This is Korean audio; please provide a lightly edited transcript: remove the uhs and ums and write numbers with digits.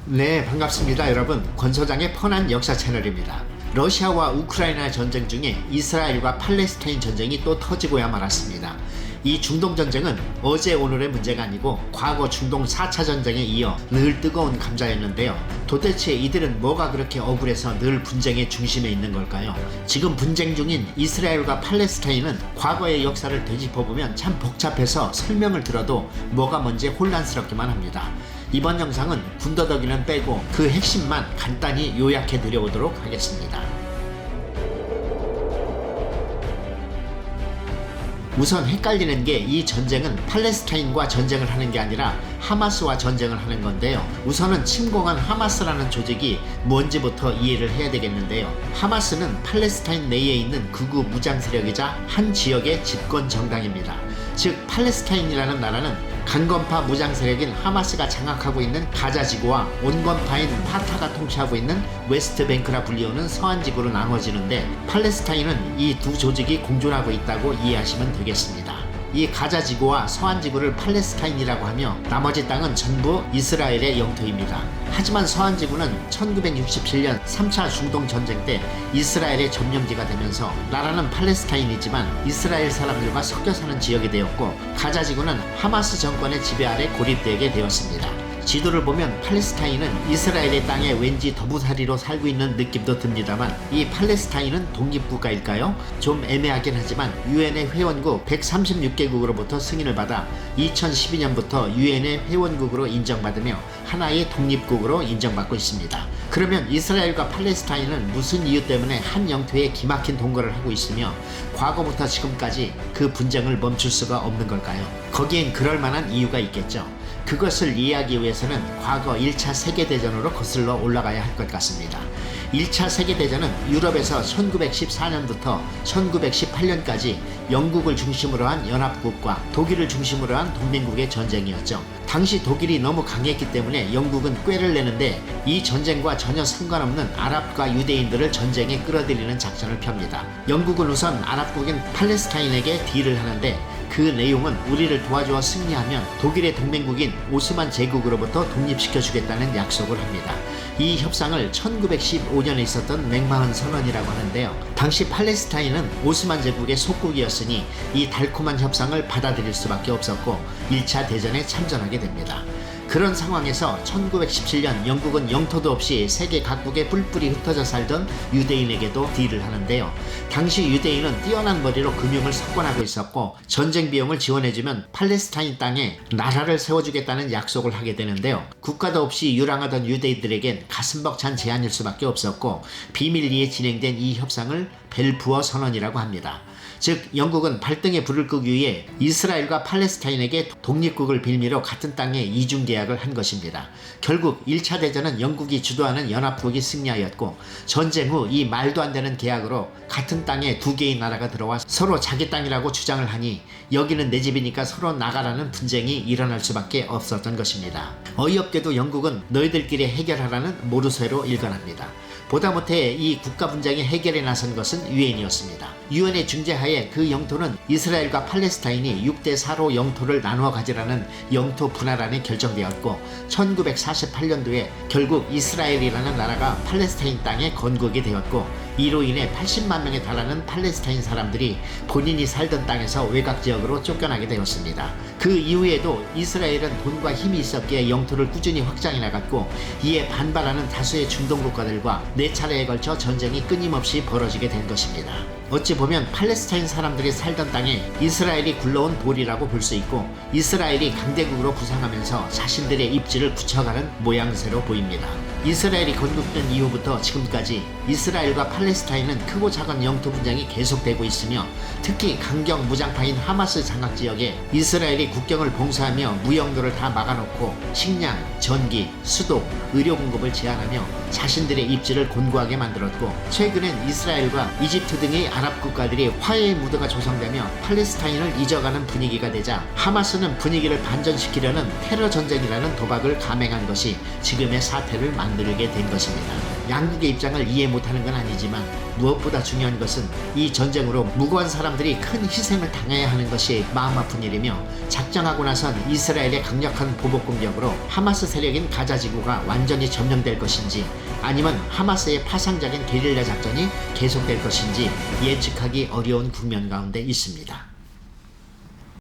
네, 반갑습니다. 여러분. 권소장의 펀한 역사 채널입니다. 러시아와 우크라이나 전쟁 중에 이스라엘과 팔레스타인 전쟁이 또 터지고야 말았습니다. 이 중동 전쟁은 어제 오늘의 문제가 아니고 과거 중동 4차 전쟁에 이어 늘 뜨거운 감자였는데요. 도대체 이들은 뭐가 그렇게 억울해서 늘 분쟁의 중심에 있는 걸까요? 지금 분쟁 중인 이스라엘과 팔레스타인은 과거의 역사를 되짚어보면 참 복잡해서 설명을 들어도 뭐가 뭔지 혼란스럽기만 합니다. 이번 영상은 군더더기는 빼고 그 핵심만 간단히 요약해 드려보도록 하겠습니다. 우선 헷갈리는 게 이 전쟁은 팔레스타인과 전쟁을 하는 게 아니라 하마스와 전쟁을 하는 건데요. 우선은 침공한 하마스라는 조직이 뭔지부터 이해를 해야 되겠는데요. 하마스는 팔레스타인 내에 있는 극우 무장 세력이자 한 지역의 집권 정당입니다. 즉 팔레스타인이라는 나라는 강건파 무장 세력인 하마스가 장악하고 있는 가자 지구와 온건파인 파타가 통치하고 있는 웨스트뱅크라 불리우는 서한 지구로 나눠지는데, 팔레스타인은 이 두 조직이 공존하고 있다고 이해하시면 되겠습니다. 이 가자 지구와 서한 지구를 팔레스타인이라고 하며 나머지 땅은 전부 이스라엘의 영토입니다. 하지만 서한 지구는 1967년 3차 중동 전쟁 때 이스라엘의 점령지가 되면서 나라는 팔레스타인이지만 이스라엘 사람들과 섞여 사는 지역이 되었고, 가자 지구는 하마스 정권의 지배 아래 고립되게 되었습니다. 지도를 보면 팔레스타인은 이스라엘의 땅에 왠지 더부살이로 살고 있는 느낌도 듭니다만, 이 팔레스타인은 독립국가일까요? 좀 애매하긴 하지만 유엔의 회원국 136개국으로부터 승인을 받아 2012년부터 유엔의 회원국으로 인정받으며 하나의 독립국으로 인정받고 있습니다. 그러면 이스라엘과 팔레스타인은 무슨 이유 때문에 한 영토에 기막힌 동거를 하고 있으며 과거부터 지금까지 그 분쟁을 멈출 수가 없는 걸까요? 거기엔 그럴 만한 이유가 있겠죠. 그것을 이해하기 위해서는 과거 1차 세계대전으로 거슬러 올라가야 할 것 같습니다. 1차 세계대전은 유럽에서 1914년부터 1918년까지 영국을 중심으로 한 연합국과 독일을 중심으로 한 동맹국의 전쟁이었죠. 당시 독일이 너무 강했기 때문에 영국은 꾀를 내는데, 이 전쟁과 전혀 상관없는 아랍과 유대인들을 전쟁에 끌어들이는 작전을 펴니다. 영국은 우선 아랍국인 팔레스타인에게 딜을 하는데, 그 내용은 우리를 도와주어 승리하면 독일의 동맹국인 오스만 제국으로부터 독립시켜주겠다는 약속을 합니다. 이 협상을 1915년에 있었던 맥마흔 선언이라고 하는데요. 당시 팔레스타인은 오스만 제국의 속국이었으니 이 달콤한 협상을 받아들일 수밖에 없었고 1차 대전에 참전하게 됩니다. 그런 상황에서 1917년 영국은 영토도 없이 세계 각국에 뿔뿔이 흩어져 살던 유대인에게도 딜을 하는데요. 당시 유대인은 뛰어난 머리로 금융을 석권하고 있었고 전쟁 비용을 지원해주면 팔레스타인 땅에 나라를 세워주겠다는 약속을 하게 되는데요. 국가도 없이 유랑하던 유대인들에겐 가슴 벅찬 제안일 수밖에 없었고, 비밀리에 진행된 이 협상을 벨푸어 선언이라고 합니다. 즉 영국은 발등에 불을 끄기 위해 이스라엘과 팔레스타인에게 독립국을 빌미로 같은 땅에 이중 계약을 한 것입니다. 결국 1차 대전은 영국이 주도하는 연합국이 승리하였고, 전쟁 후 이 말도 안 되는 계약으로 같은 땅에 두 개의 나라가 들어와 서로 자기 땅이라고 주장을 하니 여기는 내 집이니까 서로 나가라는 분쟁이 일어날 수밖에 없었던 것입니다. 어이없게도 영국은 너희들끼리 해결하라는 모르쇠로 일관합니다. 보다 못해 이 국가 분쟁의 해결에 나선 것은 유엔이었습니다. 유엔의 중재하에 그 영토는 이스라엘과 팔레스타인이 6대4로 영토를 나누어 가지라는 영토 분할안이 결정되었고, 1948년도에 결국 이스라엘이라는 나라가 팔레스타인 땅에 건국이 되었고, 이로 인해 80만 명에 달하는 팔레스타인 사람들이 본인이 살던 땅에서 외곽 지역으로 쫓겨나게 되었습니다. 그 이후에도 이스라엘은 돈과 힘이 있었기에 영토를 꾸준히 확장해 나갔고, 이에 반발하는 다수의 중동 국가들과 4차례에 걸쳐 전쟁이 끊임없이 벌어지게 된 것입니다. 어찌 보면 팔레스타인 사람들이 살던 땅에 이스라엘이 굴러온 돌이라고 볼 수 있고, 이스라엘이 강대국으로 부상하면서 자신들의 입지를 굳혀가는 모양새로 보입니다. 이스라엘이 건국된 이후부터 지금까지 이스라엘과 팔레스타인은 크고 작은 영토 분쟁이 계속되고 있으며, 특히 강경 무장파인 하마스 장악 지역에 이스라엘이 국경을 봉쇄하며 무역로를 다 막아놓고 식량, 전기, 수도, 의료 공급을 제한하며 자신들의 입지를 곤고하게 만들었고, 최근엔 이스라엘과 이집트 등의 아랍 국가들이 화해의 무드가 조성되며 팔레스타인을 잊어가는 분위기가 되자 하마스는 분위기를 반전시키려는 테러 전쟁이라는 도박을 감행한 것이 지금의 사태를 만들게 된 것입니다. 양국의 입장을 이해 못하는 건 아니지만 무엇보다 중요한 것은 이 전쟁으로 무고한 사람들이 큰 희생을 당해야 하는 것이 마음 아픈 일이며, 작정하고 나선 이스라엘의 강력한 보복 공격으로 하마스 세력인 가자 지구가 완전히 점령될 것인지, 아니면 하마스의 파상적인 게릴라 작전이 계속될 것인지 예측하기 어려운 국면 가운데 있습니다.